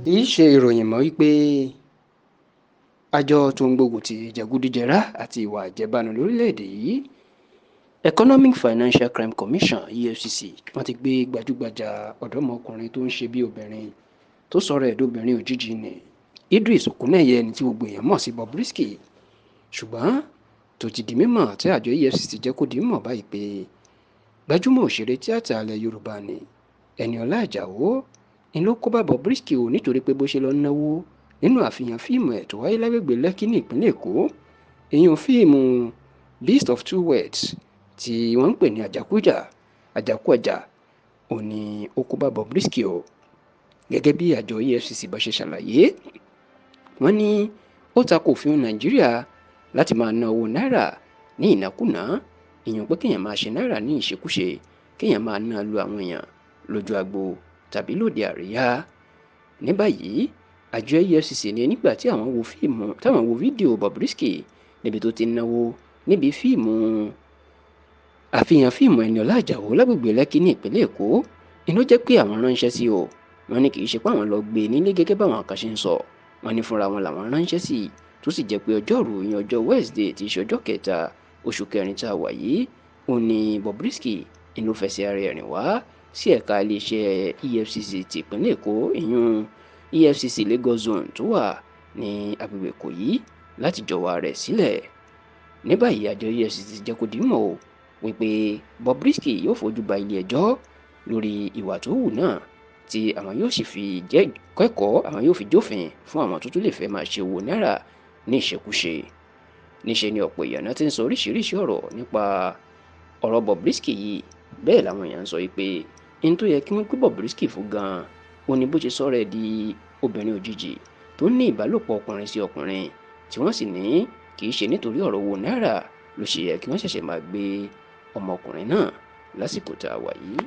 Èyí ṣe ìròyìn mọ́ wípé àjọ tó ń gbógun ti jẹgúdújẹrá àti ìwà àjẹbánu lórílẹ̀‐èdè yìí Economic Financial Crime Commission EFCC wọ́n ti gbé gbajúgbajà ọ̀dọ́mọkùnrin tó ń ṣe bí obìnrin tó sọ̀rọ̀ ẹ̀dọ́bìnrin òjijì ní Idris Okuneye ẹni tí gbogbo èèyàn mọ̀ sí Bobrisky ṣùgbọ́n tó ti di mímọ̀ tí àjọ EFCC jẹ́ kó di mímọ̀ báyìí pé gbajúmọ̀ òṣèré tíátà alẹ́ Yorùbá ni Eniola Ajao ni ló kó bá Bobrisky o nítorí pé bó ṣe lọ náwó nínú àfihàn fíìmù ẹ̀ tó wáyé lágbègbè Lẹ́kì ní ìpínlẹ̀ Èkó èyàn fíìmù Beast of Two Worlds tí wọ́n ń pè ní àjàkújà ò ní ó kó bá Bobrisky o gẹ́gẹ́ bí àjọ EFCC bá ṣe ṣàlàyé wọ́n ní ó tako òfin Nàìjíríà láti máa ná owó náírà ní ìnákúnàá èèyàn pé kéèyàn máa ṣe náírà ní ìṣekúṣe kéèyàn máa ná lu àwọn èèyàn lójú agbo tàbí lóde àríyá. Ní báyìí àjọ EFCC ní nígbà tí àwọn wo fídíò Bobrisky níbi tó ti náwó níbi àfihàn fíìmù Eniola Ajao lágbègbè Lẹ́kì ní ìpínlẹ̀ Èkó inú jẹ́ pé àwọn ránṣẹ́ sí o wọ́n ní kì í ṣe pé àwọn lọ gbé nílé gẹ́gẹ́ báwọn kan ṣe ń sọ wọ́n ní fúnra wọn làwọn ránṣẹ́ sí tó sì jẹ́ pé ọjọ́rú ìyẹn ọjọ́ Wednesday tí í ṣe ọjọ́ kẹta oṣù kẹrin tá a wà yìí ó ní Bobrisky inú fẹsẹ̀ ara ẹ̀ rìn wá sí ẹ̀ka iléeṣẹ́ EFCC ti ìpínlẹ̀ Èkó ìyún EFCC Lagos Zone tó wà ní agbègbè Èkó yìí láti jọ̀wọ́ rẹ̀ sílẹ̀. Ní báyìí àjọ EFCC jẹ́ kó di mọ̀ o wípé Bobrisky yóò fojú ba ilé ẹjọ́ lórí ìwà tó hù náà tí àwọn yóò sì fi jẹ́ kẹ́kọ̀ọ́ àwọn yóò fi jófin fún àwọn tó tún lè fẹ́ máa ṣe owó náírà ní ìṣekúṣe. Níṣe ni ọ̀pọ̀ èèyàn náà ti ń sọ oríṣiríṣi ọ̀rọ̀ nípa ọ̀rọ̀ Bobrisky yìí bẹ́ẹ̀ làwọn èèyàn ń sọ wípé ní tó yẹ kí wọ́n gbé Bobrisky fún gan-an ó ní bó ṣe sọ̀rọ̀ ẹ̀ di obìnrin òjijì tó ní ìbálòpọ̀ ọkùnrin sí ọkùnrin tí wọ́n sì ní kì í ṣe nítorí ọ̀rọ̀ owó náírà ló ṣe yẹ kí wọ́n ṣẹ̀ṣẹ̀ máa gbé ọmọkùnrin náà lásìkò tá a wà yìí.